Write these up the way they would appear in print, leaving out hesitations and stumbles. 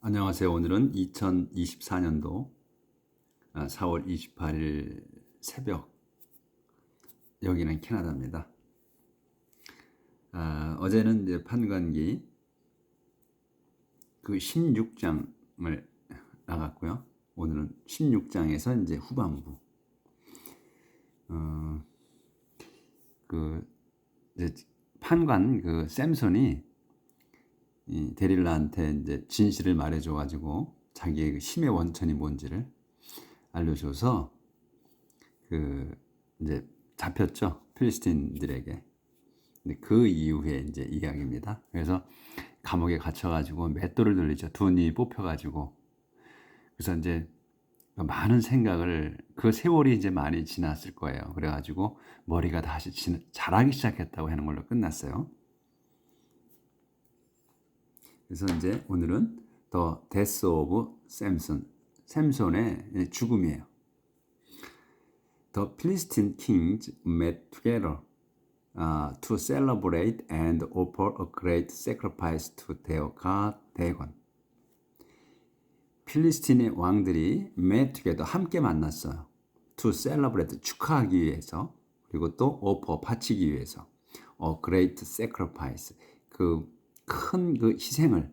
안녕하세요. 오늘은 2024년도 4월 28일 새벽, 여기는 캐나다입니다. 어제는 이제 판관기 그 16장을 나갔고요. 오늘은 16장에서 이제 후반부. 그 이제 판관 그 샘손이 이 데릴라한테 이제 진실을 말해줘가지고 자기의 그 힘의 원천이 뭔지를 알려줘서 그 이제 잡혔죠, 필리스틴들에게. 근데 그 이후에 이제 이야기입니다. 그래서 감옥에 갇혀가지고 맷돌을 돌리죠. 두 눈이 뽑혀가지고. 그래서 이제 많은 생각을, 그 세월이 이제 많이 지났을 거예요. 그래가지고 머리가 다시 자라기 시작했다고 하는 걸로 끝났어요. 그래서 이제 오늘은 The Death of Samson, 샘손의 죽음이에요. The Philistine kings met together to celebrate and offer a great sacrifice to their god Dagon. 필리스틴의 왕들이 met together, 함께 만났어요. To celebrate, 축하하기 위해서, 그리고 또 offer, 바치기 위해서. A great sacrifice, 그 큰 그 희생을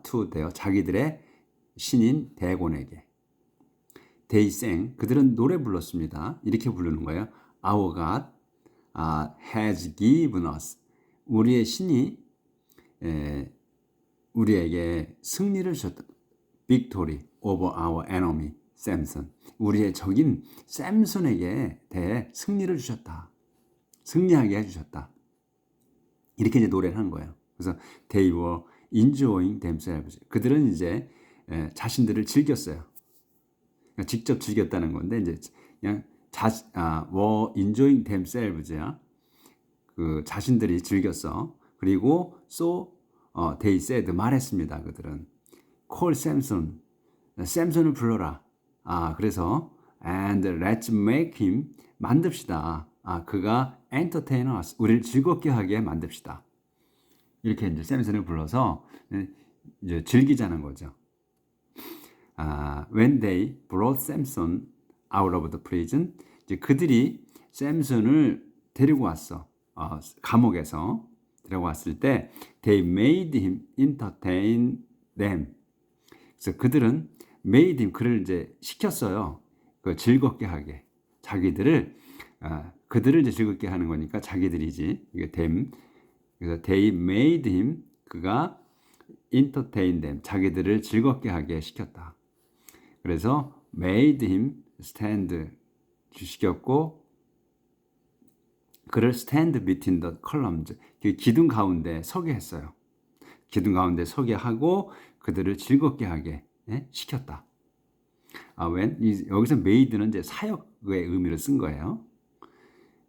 to their, 자기들의 신인 대곤에게. They sang, 그들은 노래 불렀습니다. 이렇게 부르는 거예요. Our God has given us, 우리의 신이 우리에게 승리를 주셨다. Victory over our enemy, Samson. 우리의 적인 샘손에게 대해 승리를 주셨다. 승리하게 해주셨다. 이렇게 이제 노래를 한 거예요. 그래서 they were enjoying themselves. 그들은 이제 자신들을 즐겼어요. 그러니까 직접 즐겼다는 건데 이제 그냥 were enjoying themselves야. 그 자신들이 즐겼어. 그리고 so they said, 말했습니다. 그들은 call Samson, 샘손을 불러라. 그래서 and let's make him, 만듭시다. 그가 entertain us, 우리를 즐겁게 하게 만듭시다. 이렇게 이제 샘손을 불러서 이제 즐기자는 거죠. When they brought Samson out of the prison, 이제 그들이 샘손을 데리고 왔어. 감옥에서 데려왔을 때 they made him entertain them. 그래서 그들은 made him, 그를 이제 시켰어요. 그 즐겁게 하게. 자기들을 그들을 이제 즐겁게 하는 거니까 자기들이지. 이게 them. 그래서 they made him, 그가 entertain them, 자기들을 즐겁게 하게 시켰다. 그래서 made him stand, 시켰고, 그를 stand between the columns, 기둥 가운데 서게 했어요. 기둥 가운데 서게 하고 그들을 즐겁게 하게 시켰다. 여기서 made는 이제 사역의 의미를 쓴 거예요.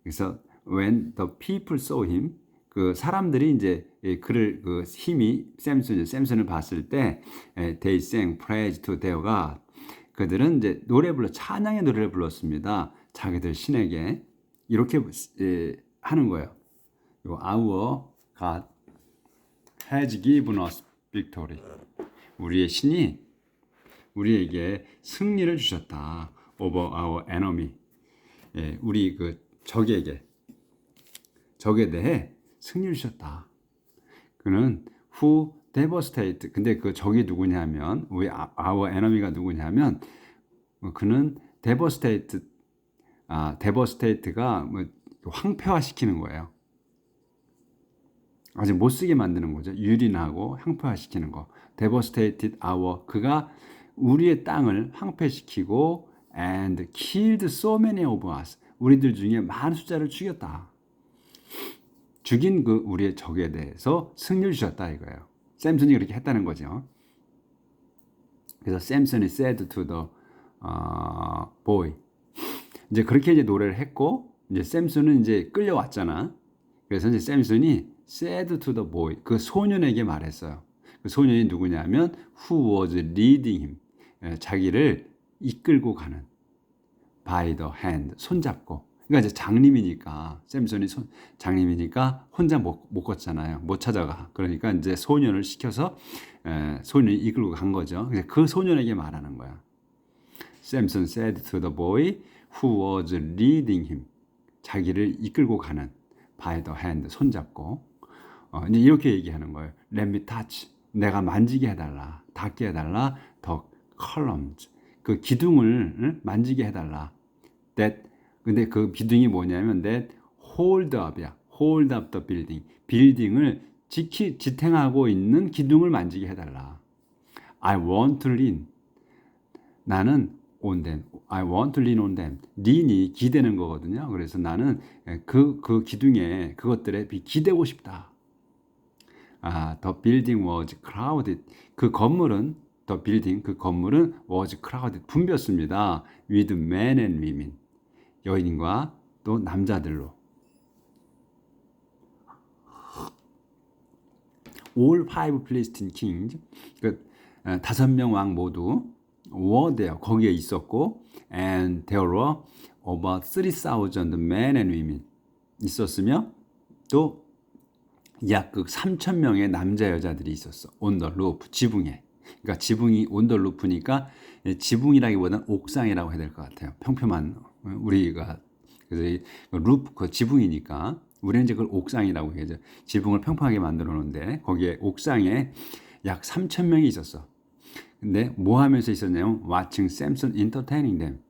그래서 when the people saw him, 그 사람들이 이제 그를, 그 힘이 샘손을 봤을 때 they sang praise to their God. 그들은 이제 찬양의 노래를 불렀습니다. 자기들 신에게. 이렇게 하는 거예요. Our God has given us victory. 우리의 신이 우리에게 승리를 주셨다. Over our enemy. 우리 그 적에 대해 승리를 주셨다. 그는 who devastate. 근데 그 적이 누구냐면, our enemy가 누구냐면, 그는 devastate, devastate가 뭐 황폐화시키는 거예요. 아직 못 쓰게 만드는 거죠. 유린하고 황폐화시키는 거. devastated our, 그가 우리의 땅을 황폐시키고 and killed so many of us, 우리들 중에 많은 숫자를 죽였다. 죽인 그 우리의 적에 대해서 승리를 주셨다 이거예요. 샘슨이 그렇게 했다는 거죠. 그래서 샘슨이 said to the boy, 이제 그렇게 이제 노래를 했고, 이제 샘슨은 이제 끌려왔잖아. 그래서 이제 샘슨이 said to the boy, 그 소년에게 말했어요. 그 소년이 누구냐면 who was leading him, 자기를 이끌고 가는, by the hand, 손잡고, 그러니까 이제 장님이니까 샘손이 장님이니까 혼자 못 걷잖아요. 못 찾아가. 그러니까 이제 소년을 시켜서 소년이 이끌고 간 거죠. 그 소년에게 말하는 거야. Samson said to the boy who was leading him. 자기를 이끌고 가는 by the hand 손잡고 이제 이렇게 얘기하는 거예요. Let me touch. 내가 만지게 해달라. 닿게 해달라. The columns. 그 기둥을 만지게 해달라. That 근데 그 기둥이 뭐냐면 that hold up이야. hold up the building. 빌딩을 지탱하고 있는 기둥을 만지게 해달라. I want to lean. 나는 on them. I want to lean on them. lean이 기대는 거거든요. 그래서 나는 그 기둥에 그것들에 기대고 싶다. The building was crowded. 그 건물은 the building 그 건물은 was crowded 붐볐습니다. with men and women. 여인과 또 남자들로. All five Philistine kings. 그 5명 왕 모두 were there. 거기에 있었고 and there were over 3,000 men and women. 있었으며 또 약 3,000명의 남자 여자들이 있었어. on the roof. 지붕에. 그러니까 지붕이 on the roof니까 지붕이라기보다는 옥상이라고 해야 될 것 같아요. 평평한 우리가 그래서 루프 그 지붕이니까 우리는 이제 그걸 옥상이라고 해야죠. 지붕을 평평하게 만들어 놓은데 거기에 옥상에 약 3,000명이 있었어. 근데 뭐 하면서 있었냐면 watching Samson entertaining them.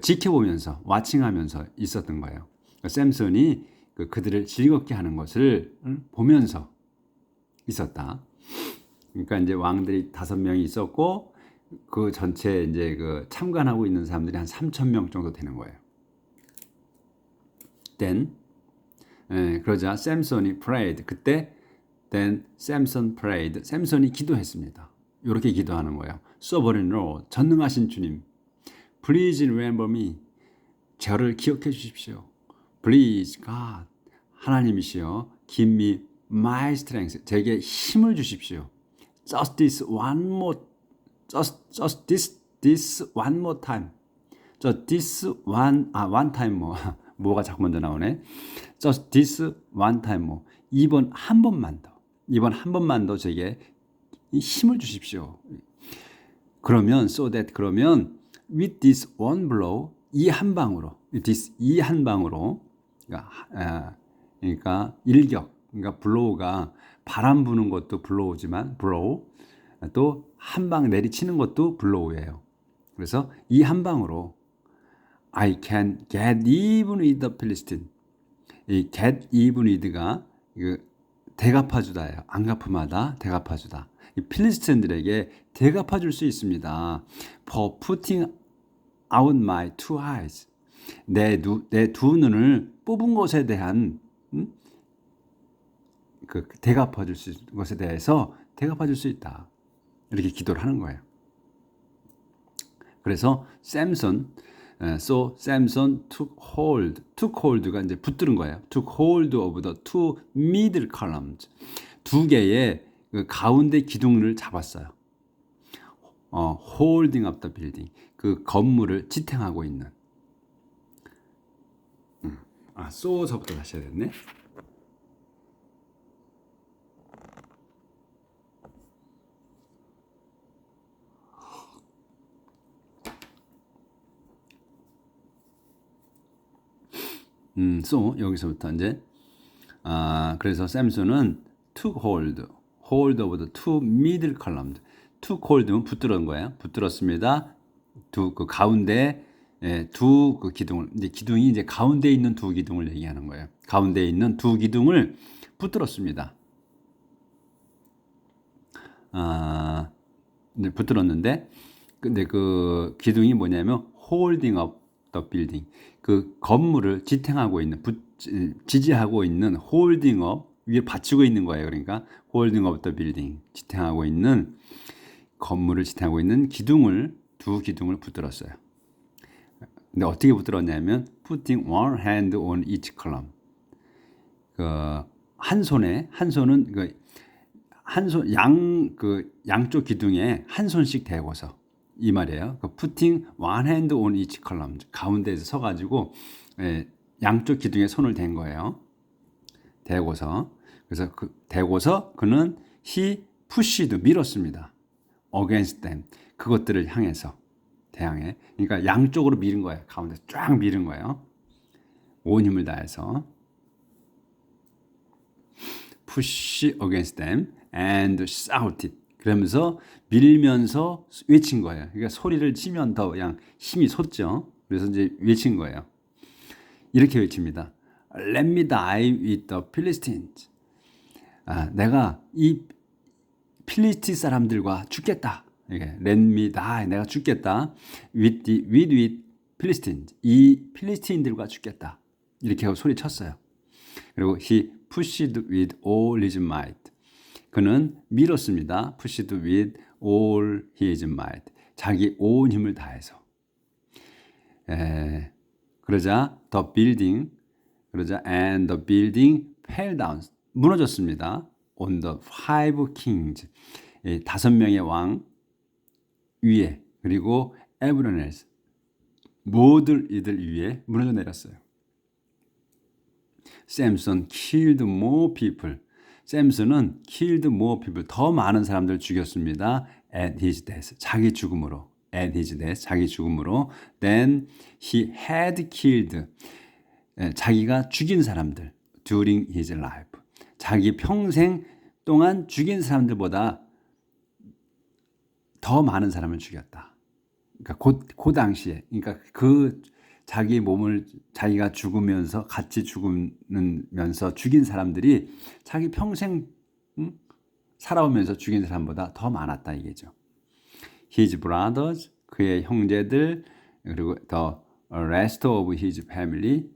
지켜보면서 watching하면서 있었던 거예요. 샘슨이 그들을 즐겁게 하는 것을 보면서 있었다. 그러니까 이제 왕들이 5명이 있었고 그 전체 이제 그 참관하고 있는 사람들이 한 3,000명 정도 되는 거예요. Then 그러자 샘손이 prayed. 그때 then Samson prayed. 샘손이 기도했습니다. 이렇게 기도하는 거예요. Sovereign Lord, 전능하신 주님, please remember me. 저를 기억해 주십시오. Please God, 하나님이시여, give me my strength. 제게 힘을 주십시오. Just this one more, just this one more time. Just this one time more. 뭐가 자꾸 먼저 나오네. Just this one time more. 이번 한 번만 더. 이번 한 번만 더 제게 힘을 주십시오. 그러면 그러면 with this one blow 이 한 방으로 이 한 방으로 그러니까 일격 그러니까 blow가 바람 부는 것도 blow지만 blow 또 한 방 내리치는 것도 blow예요. 그래서 이 한 방으로 I can get even with the Philistine. 이 get even with가 대갚아주다예요. 안 갚음하다, 대갚아주다. 이 필리스틴들에게 대갚아줄 수 있습니다. For putting out my two eyes. 내 두 눈을 뽑은 것에 대한 그 대갚아줄 것에 대해서 대갚아줄 수 있다. 이렇게 기도를 하는 거예요. 그래서 Samson took hold가 이제 붙드는 거예요. took hold of the two middle columns. 두 개의 그 가운데 기둥을 잡았어요. holding up the building. 그 건물을 지탱하고 있는. so서부터 다시 해야 됐네. 여기서부터 이제 그래서 샘슨은 took hold of the two middle columns. took hold면 붙들은 거예요. 붙들었습니다. 그 가운데 두 그 기둥을 이제 기둥이 이제 가운데 있는 두 기둥을 얘기하는 거예요. 가운데 있는 두 기둥을 붙들었습니다. 이제 붙들었는데 근데 그 기둥이 뭐냐면 holding up the building. 그 건물을 지탱하고 있는 지지하고 있는 holding up 위에 받치고 있는 거예요. 그러니까 holding up the building 지탱하고 있는 건물을 지탱하고 있는 두 기둥을 붙들었어요. 근데 어떻게 붙들었냐면 putting one hand on each column. 한 손은 양쪽 기둥에 한 손씩 대고서 이 말이에요. putting one hand on each column. 가운데에서 서가지고 양쪽 기둥에 손을 댄 거예요. 대고서. 그래서 대고서 그는 he pushed 밀었습니다. against them. 그것들을 향해서 대항해. 그러니까 양쪽으로 밀은 거예요. 가운데 쫙 밀은 거예요. 온 힘을 다해서 push against them and shouted. 그러면서 밀면서 외친 거예요. 그러니까 소리를 치면 더 그냥 힘이 솟죠. 그래서 이제 외친 거예요. 이렇게 외칩니다. Let me die with the Philistines. 내가 이 필리스티 사람들과 죽겠다. 이게 Let me die. 내가 죽겠다. with Philistines. 이 필리스티인들과 죽겠다. 이렇게 하고 소리 쳤어요. 그리고 he pushed with all his might. 그는 밀었습니다. pushed with all his might. 자기 온 힘을 다해서. 그러자 and the building fell down. 무너졌습니다. on the five kings. 5명의 왕 위에 그리고 everyone else. 모든 이들 위에 무너져 내렸어요. Samson killed more people. 샘슨은 killed more people. 더 많은 사람들 죽였습니다. at his death. 자기 죽음으로. at his death. 자기 죽음으로. then he had killed. 자기가 죽인 사람들. during his life. 자기 평생 동안 죽인 사람들보다 더 많은 사람을 죽였다. 그러니까 그 당시에. 그러니까 그 자기 몸을 자기가 죽으면서 같이 죽으면서 죽인 사람들이 자기 평생 살아오면서 죽인 사람보다 더 많았다 이게죠. His brothers, 그의 형제들, 그리고 the rest of his family,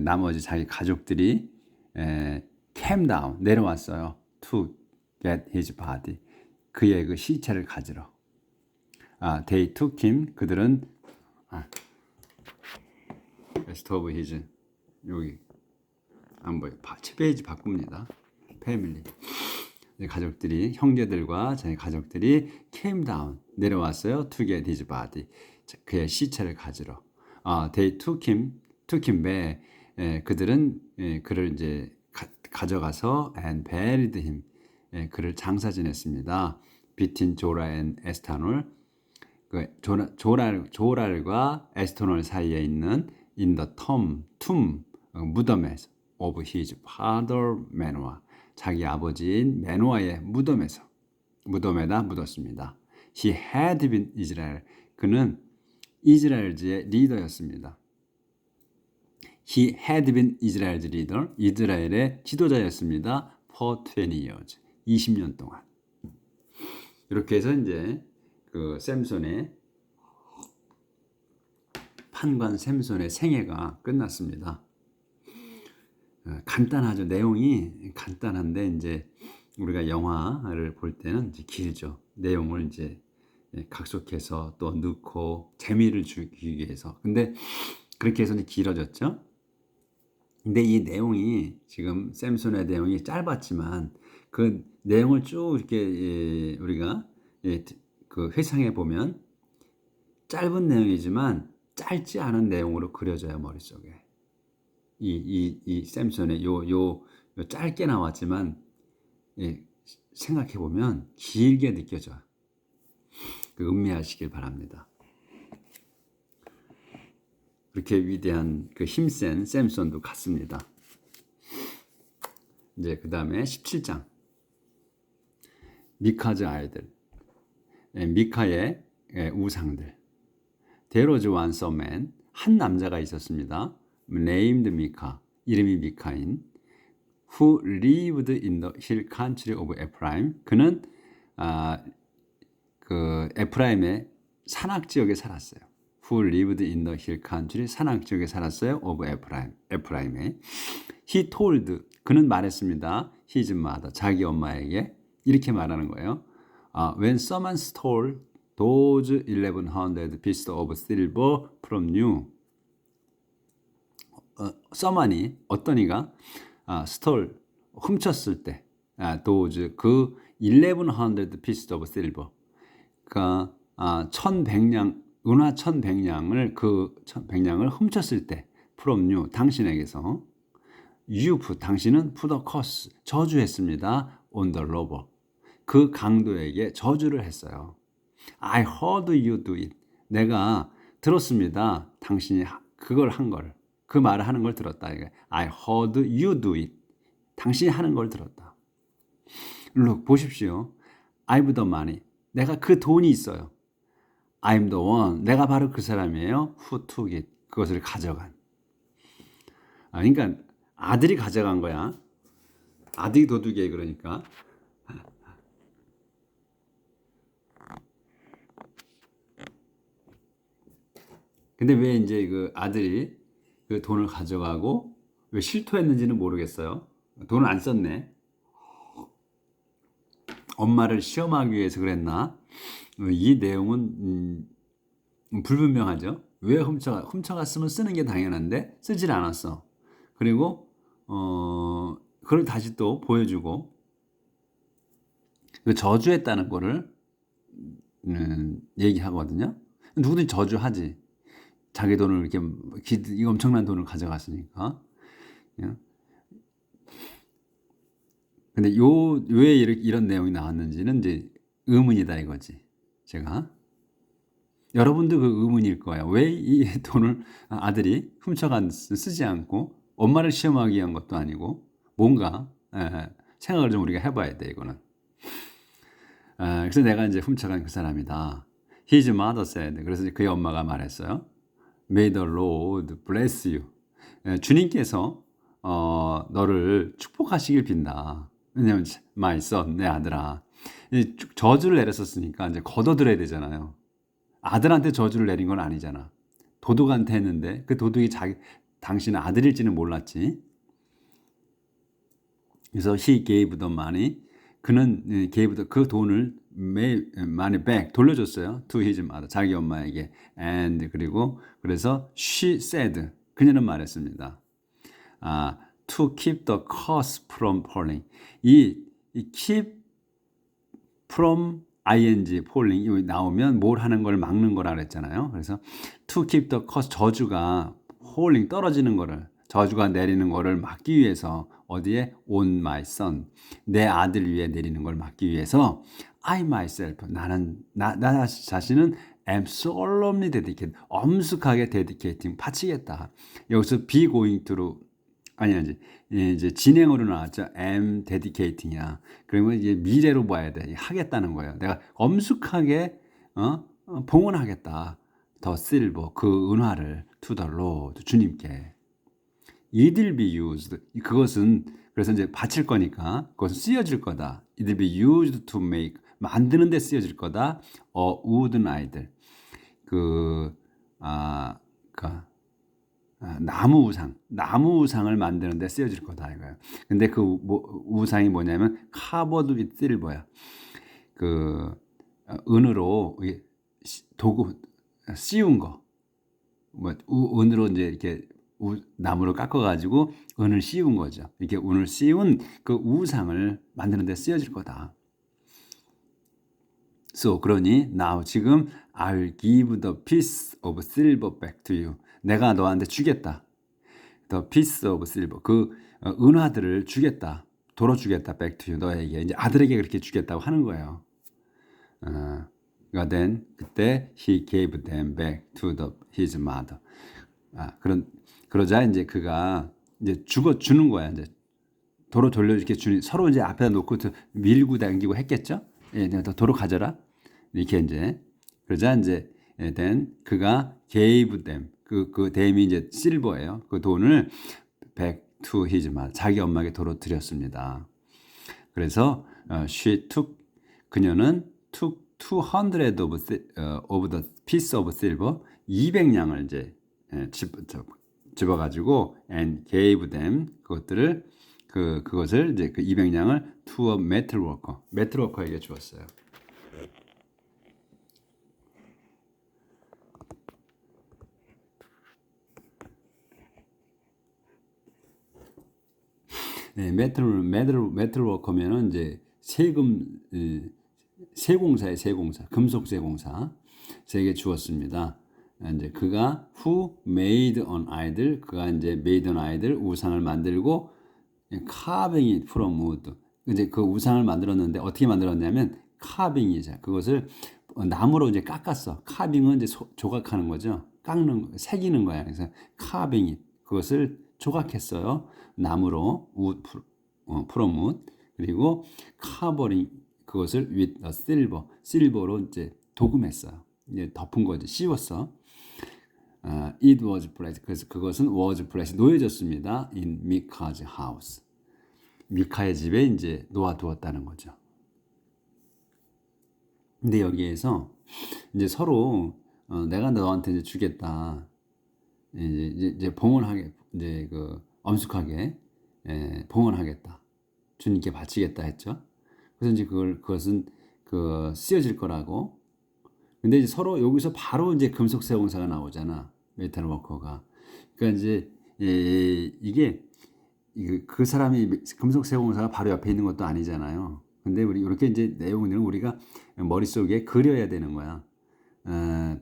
나머지 자기 가족들이 came down, 내려왔어요. To get his body, 그의 그 시체를 가지러. They took him, 그들은 rest of his, 여기 안 보여. 7페이지 바꿉니다. 패밀리. 가족들이, 형제들과 자기 가족들이 came down, 내려왔어요. To get his body, 그의 시체를 가지러. They took him back. 그들은 그를 이제 가져가서 and buried him. 그를 장사 지냈습니다. between 조라 and 에스타놀. 조랄과 에스타놀 사이에 있는 in the tomb, 무덤에서 of his father Manoah, 자기 아버지인 메노아의 무덤에다 묻었습니다. He had been Israel, 그는 이스라엘지의 리더였습니다. He had been Israel's leader, 이스라엘의 지도자였습니다. For 20 years, 20년 동안. 이렇게 해서 이제 그 샘손의 판관 샘손의 생애가 끝났습니다. 간단하죠. 내용이 간단한데 이제 우리가 영화를 볼 때는 이제 길죠. 내용을 이제 각속해서 또 넣고 재미를 주기 위해서. 근데 그렇게 해서 이제 길어졌죠. 근데 이 내용이 지금 샘손의 내용이 짧았지만 그 내용을 쭉 이렇게 우리가 그 회상해 보면 짧은 내용이지만 짧지 않은 내용으로 그려져요, 머릿속에. 이 샘손의 요 짧게 나왔지만 생각해 보면 길게 느껴져요. 그 음미하시길 바랍니다. 그렇게 위대한 그 힘센 샘손도 같습니다. 이제 그 다음에 17장. 미카즈 아이들. 미카의 우상들. There was once a man, 한 남자가 있었습니다. Named 미카, 이름이 미카인. Who lived in the hill country of Ephraim. 그는 그 에프라임의 산악 지역에 살았어요. Who lived in the hill country, 산악 지역에 살았어요. Of Ephraim, 에프라임에. He told, 그는 말했습니다. His mother, 자기 엄마에게 이렇게 말하는 거예요. When someone stole those 1100 pieces of silver from you. someone이, 어떤 이가 stole, 훔쳤을 때, those, 그 1100 pieces of silver, 그러니까 1100냥, 은화 1100냥을 그 1100냥을 훔쳤을 때 from you, 당신에게서. You put, 당신은 put a curse, 저주했습니다. on the robber, 그 강도에게 저주를 했어요. I heard you do it, 내가 들었습니다. 당신이 그걸 한 걸, 그 말을 하는 걸 들었다. I heard you do it, 당신이 하는 걸 들었다. Look, 보십시오. I've the money, 내가 그 돈이 있어요. I'm the one, 내가 바로 그 사람이에요. Who took it, 그것을 가져간. 그러니까 아들이 가져간 거야. 아들이 도둑이에요. 그러니까. 근데 왜 이제 그 아들이 그 돈을 가져가고 왜 실토했는지는 모르겠어요. 돈을 안 썼네. 엄마를 시험하기 위해서 그랬나? 이 내용은 불분명하죠. 왜 훔쳐갔으면 쓰는 게 당연한데 쓰질 않았어. 그리고 그걸 다시 또 보여주고 그 저주했다는 거를 얘기하거든요. 누구든지 저주하지. 자기 돈을 이렇게 이 엄청난 돈을 가져갔으니까. 근데 왜 이런 내용이 나왔는지는 이제 의문이다 이거지. 제가 여러분도 그 의문일 거예요. 왜 이 돈을 아들이 훔쳐간 쓰지 않고 엄마를 시험하기 위한 것도 아니고 뭔가 생각을 좀 우리가 해봐야 돼 이거는. 그래서 내가 이제 훔쳐간 그 사람이다. His mother said. 그래서 그의 엄마가 말했어요. May the Lord bless you. 주님께서 너를 축복하시길 빈다. 왜냐면 my son, 내 아들아. 저주를 내렸었으니까 이제 걷어들여야 되잖아요. 아들한테 저주를 내린 건 아니잖아. 도둑한테 했는데 그 도둑이 당신의 아들일지는 몰랐지. 그래서 he gave the money. 그는 gave 그 돈을 money back 돌려줬어요. to his mother, 자기 엄마에게. and 그리고 그래서 she said, 그녀는 말했습니다. to keep the curse from falling. 이 keep from ing falling 나오면 뭘 하는 걸 막는 거라 그랬잖아요. 그래서 to keep the curse, 저주가 falling 떨어지는 거를, 저주가 내리는 거를 막기 위해서 어디에 on my son, 내 아들 위에 내리는 걸 막기 위해서 I myself, 나 자신은 am solemnly dedicated, 엄숙하게 dedicating, 바치겠다. 여기서 be going to 아니 이제 진행으로 나왔죠. am dedicating이야. 그러면 이제 미래로 봐야 돼. 하겠다는 거예요. 내가 엄숙하게 봉헌하겠다. 더 silver, 그 은화를 to the Lord, 주님께. It will be used. 그것은 그래서 이제 바칠 거니까 그것은 쓰여질 거다. It will be used to make, 만드는 데 쓰여질 거다. wooden idol. 나무 우상을 만드는 데 쓰여질 거다 이거예요. 근데 그 우상이 뭐냐면 covered with silver야. 그 은으로 도구 씌운 거. 은으로 이제 이렇게 나무를 깎아 가지고 은을 씌운 거죠. 이렇게 은을 씌운 그 우상을 만드는 데 쓰여질 거다. So, 그러니 now 지금 I'll give the piece of silver back to you. 내가 너한테 주겠다. The piece of silver. 그 은화들을 주겠다. 도로 주겠다. back to you. 너에게. 이제 아들에게 그렇게 주겠다고 하는 거예요. then 그때 he gave them back to his mother. 그러자 이제 그가 이제 주는 거야. 이제 도로 돌려 이렇게 주니 서로 이제 앞에다 놓고 밀고 당기고 했겠죠. 예, 너 도로 가져라. 이렇게 이제 그러자 이제 then 그가 gave them, 그 them이 이제 실버예요. 그 돈을 back to his mother, 자기 엄마에게 도로 드렸습니다. 그래서 she took, 그녀는 took 200 of the piece of silver, 200냥을 이제 집어가지고 and gave them, 그것들을 그것을 이제 그 200냥을 to a metal worker에게 주었어요. 네, 메탈 워커면은 이제 세공사의 세공사, 금속 세공사에게 주었습니다. 이제 그가 who made an idol, 그가 이제 made an idol, 우상을 만들고 carving it from wood. 이제 그 우상을 만들었는데 어떻게 만들었냐면 carving이죠. 그것을 나무로 이제 깎았어. carving은 이제 조각하는 거죠. 깎는 거, 새기는 거야. 그래서 carving it, 그것을 조각했어요. 나무로 wood, from wood. 그리고 covering, 그것을 with a silver, 실버로 이제 도금했어요. 이제 덮은 거지, 씌웠어. It was placed. 그래서 그것은 was placed, 놓여졌습니다. In Micah's house. 미카의 집에 이제 놓아두었다는 거죠. 근데 여기에서 이제 서로 내가 너한테 이제 주겠다. 이제 봉헌하게, 이제 그 엄숙하게 봉헌하겠다. 주님께 바치겠다 했죠. 그래서 이제 그것은 그 쓰여질 거라고. 근데 이제 서로 여기서 바로 이제 금속 세공사가 나오잖아. 메탈 워커가. 그러니까 이제 이게 그 사람이 금속 세공사가 바로 옆에 있는 것도 아니잖아요. 근데 우리 이렇게 이제 내용들은 우리가 머릿속에 그려야 되는 거야.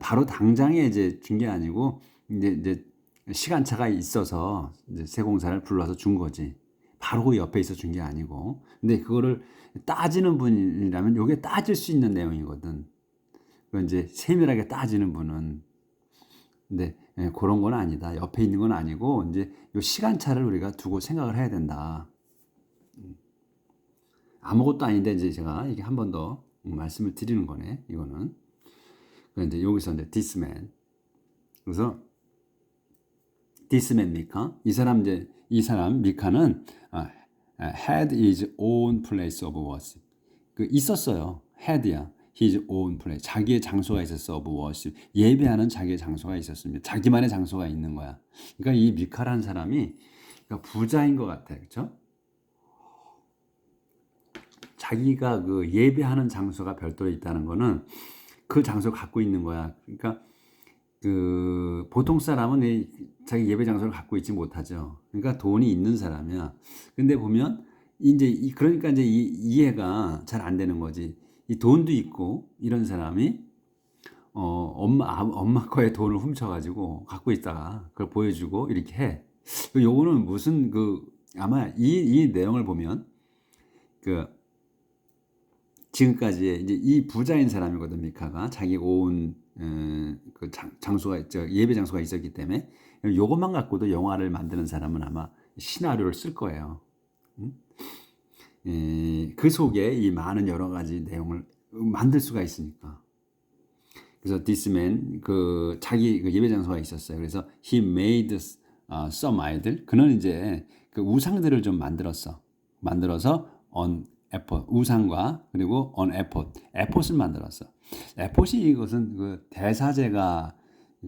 바로 당장에 이제 준 게 아니고 이제 시간차가 있어서 이제 세공사를 불러서 준 거지. 바로 그 옆에 있어 준 게 아니고. 근데 그거를 따지는 분이라면 이게 따질 수 있는 내용이거든. 그 이제 세밀하게 따지는 분은. 근데 그런 건 아니다. 옆에 있는 건 아니고 이제 요 시간차를 우리가 두고 생각을 해야 된다. 아무것도 아닌데 이제 제가 이게 한 번 더 말씀을 드리는 거네. 이거는. 그런데 여기서 이제 this man. 그래서 this man 미카. 이 사람 미카는 had his own place of worship. 그 있었어요. had야. his own place. 자기의 장소가 있었어. of worship. 예배하는 자기의 장소가 있었습니다. 자기만의 장소가 있는 거야. 그러니까 이 미카라는 사람이 그러니까 부자인 것 같아. 그렇죠? 자기가 그 예배하는 장소가 별도로 있다는 거는 그 장소를 갖고 있는 거야. 그러니까 그 보통 사람은 자기 예배 장소를 갖고 있지 못하죠. 그러니까 돈이 있는 사람이야. 근데 보면 이제 그러니까 이제 이해가 잘 안 되는 거지. 이 돈도 있고 이런 사람이 엄마 거에 돈을 훔쳐가지고 갖고 있다가 그걸 보여주고 이렇게 해. 요거는 무슨 아마 이 내용을 보면 지금까지 이제 이 부자인 사람이거든. 미카가 자기 온 장소가 있죠. 예배 장소가 있었기 때문에 요것만 갖고도 영화를 만드는 사람은 아마 시나리오를 쓸 거예요. 그 속에 이 많은 여러 가지 내용을 만들 수가 있으니까. 그래서 this man 자기 예배 장소가 있었어요. 그래서 he made some idol. 그는 이제 그 우상들을 좀 만들어서 on 에폿, 우상과 그리고 on 에폿을 만들었어. 에폿이 이것은 그 대사제가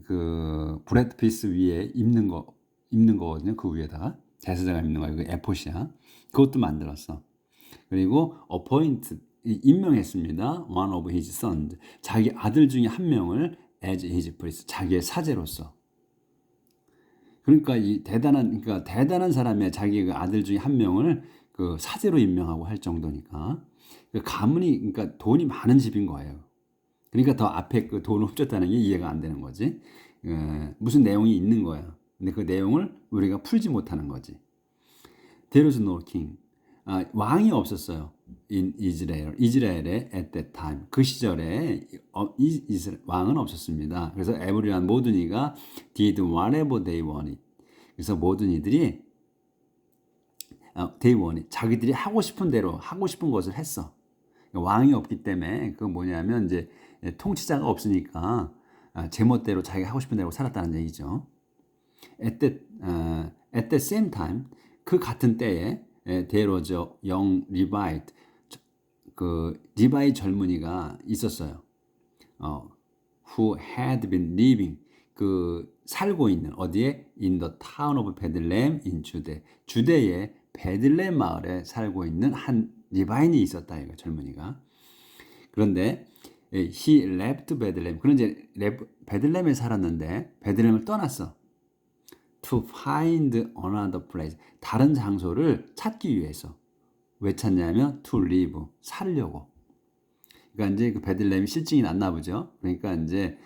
그 브레드 피스 위에 입는 거거든요. 그 위에다가 대사제가 입는 거야. 그 에폿이야. 그것도 만들었어. 그리고 appoint, 임명했습니다. one of his sons, 자기 아들 중에 한 명을 as his priest, 자기의 사제로서. 그러니까 대단한 사람의 자기 그 아들 중에 한 명을 그 사제로 임명하고 할 정도니까 그 가문이, 그러니까 돈이 많은 집인 거예요. 그러니까 더 앞에 그 돈을 훔쳤다는 게 이해가 안 되는 거지. 무슨 내용이 있는 거야. 근데 그 내용을 우리가 풀지 못하는 거지. There was no king. 왕이 없었어요. in 이스라엘에 at that time. 그 시절에 왕은 없었습니다. 그래서 everyone, 모든 이가 did whatever they wanted. 그래서 모든 이들이 대원이 자기들이 하고 싶은 대로 하고 싶은 것을 했어. 왕이 없기 때문에 그 뭐냐면 이제 통치자가 없으니까 제멋대로 자기가 하고 싶은 대로 살았다는 얘기죠. at the same time, 그 같은 때에 there was a young Levite, 그 리바이 젊은이가 있었어요. who had been living, 그 살고 있는 어디에? in the town of Bethlehem in Judah. 주대의 베들레헴 마을에 살고 있는 한 리바인이 있었다, 이거 젊은이가. 그런데 he left Bethlehem. 그는 이제 베들레헴에 살았는데 베들레헴을 떠났어. to find another place. 다른 장소를 찾기 위해서. 왜 찾냐면 to live, 살려고. 그러니까 이제 그 베들레헴이 실증이 났나 보죠. 그러니까 이제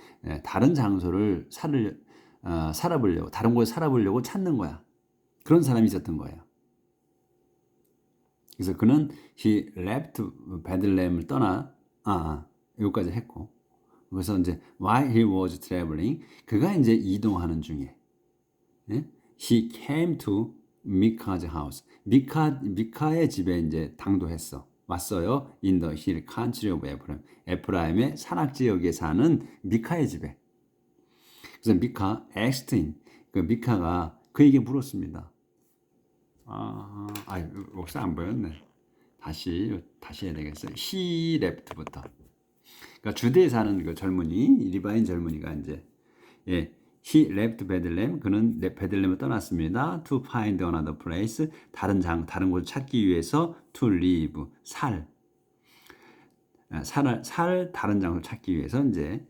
다른 장소를 살아보려고, 다른 곳에 살아보려고 찾는 거야. 그런 사람이 있었던 거예요. 그래서 그는 he left 베들레헴을 떠나 여기까지 했고, 그래서 이제 while he was traveling, 그가 이제 이동하는 중에 예? he came to 미카's house. 미카의 집에 이제 당도했어. 왔어요. In the hill country of Ephraim. 에프라임의 산악 지역에 사는 미카의 집에. 그래서 미카 asked him. 그 미카가 그에게 물었습니다. 목사 안 보였네. 다시 해야 되겠어요. he left부터. 그러니까 주대에 사는 그 젊은이, 리바인 젊은이가 이제 he left Bethlehem. 그는 베들레헴을 떠났습니다. To find another place. 다른 곳을 찾기 위해서 to live. 다른 장소를 찾기 위해서 이제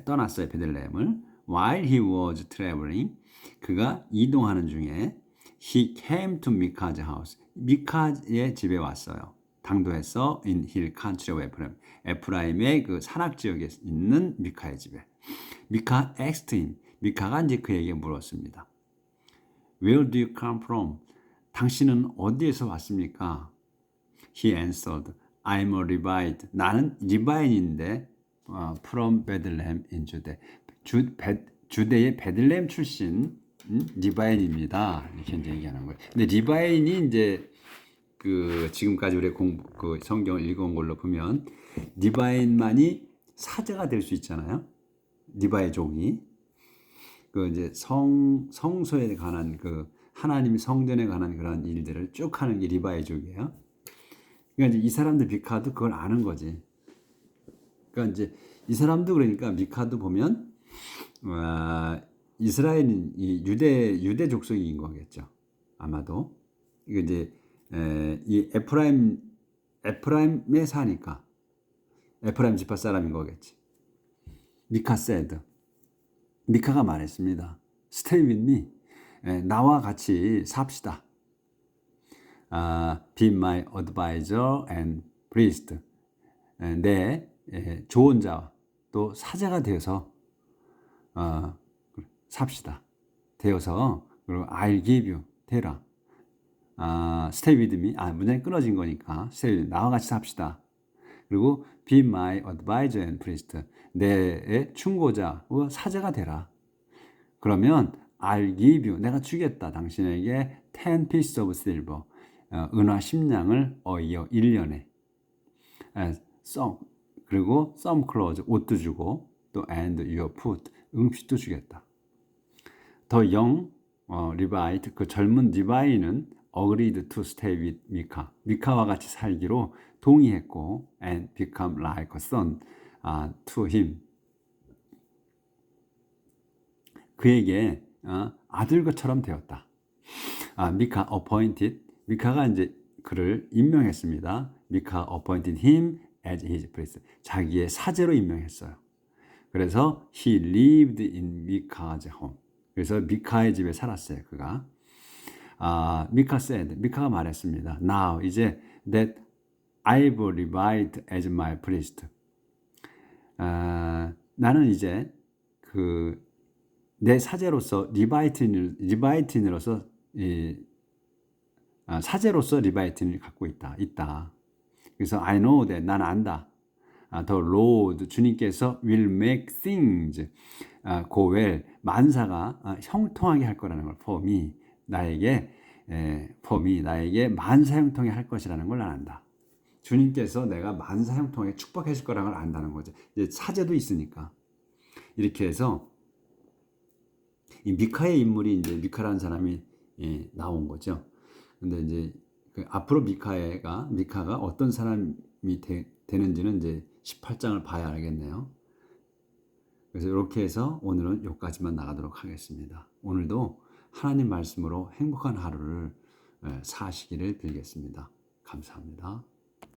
떠났어요. 베들레헴을. While he was traveling. 그가 이동하는 중에 he came to Micah's house. 미카의 집에 왔어요. 당도해서 in hill country of Ephraim. 에프라임의 그 산악 지역에 있는 미카의 집에. 미카 asked him. 미카가 이제 그에게 물었습니다. Where do you come from? 당신은 어디에서 왔습니까? He answered, I'm a Levite. 나는 리바인인데 from Bethlehem in Judah. 주대의 베들레헴 출신 리바인입니다. 이렇게 이제 얘기하는 거예요. 근데 리바인이 이제 그 지금까지 우리 그 성경을 읽어온 걸로 보면 리바인만이 사제가 될 수 있잖아요. 리바이족이 그 이제 성소에 관한 그 하나님 성전에 관한 그런 일들을 쭉 하는 게 리바이족이에요. 그러니까 이제 이 사람들 미카도 그걸 아는 거지. 그러니까 이제 이 사람도 그러니까 미카도 보면 이스라엘인 이 유대 족속인 거겠죠. 아마도 이거 이제 이 에프라임에 사니까 에프라임 지파 사람인 거겠지. 미카 said. 미카가 말했습니다. Stay with me. 나와 같이 삽시다. Be my advisor and priest. 내 조언자 또 사제가 되어서 삽시다. 되어서 그리고 I'll give you. 되라. Stay with me. 문장이 끊어진 거니까 stay with me. 나와 같이 삽시다. 그리고 be my advisor and priest. 내 충고자, 사제가 되라. 그러면 I'll give you. 내가 주겠다. 당신에게 10 pieces of silver. 은화 10냥을 a year 1년에. 그리고 some clothes. 옷도 주고 또 and your food. 음식도 주겠다. 더 young Levite. 그 젊은 리바이는 agreed to stay with Micah. 미카와 같이 살기로 동의했고 and become like a son to him. 그에게 아들 것처럼 되었다. 미카 appointed. 미카가 이제 그를 임명했습니다. 미카 appointed him as his priest. 자기의 사제로 임명했어요. 그래서 he lived in Micah's home. 그래서 미카의 집에 살았어요. 그가. 미카 said. 미카가 말했습니다. Now 이제 that I've Levite as my priest. 나는 이제 내 사제로서 리바이틴으로서 사제로서 리바이틴을 갖고 있다. 그래서 I know that 나는 안다. The Lord 주님께서 will make things go well. 만사가 형통하게 할 거라는 걸 for me 나에게 만사 형통하게 할 것이라는 걸 난 안다. 주님께서 내가 만사 형통하게 축복해 줄 거라는 걸 안다는 거죠. 이제 사제도 있으니까. 이렇게 해서 이 미카의 인물이 이제 미카라는 사람이 나온 거죠. 근데 이제 앞으로 미카가 어떤 사람이 되는지는 이제 18장을 봐야 알겠네요. 그래서 이렇게 해서 오늘은 여기까지만 나가도록 하겠습니다. 오늘도 하나님 말씀으로 행복한 하루를 사시기를 빌겠습니다. 감사합니다.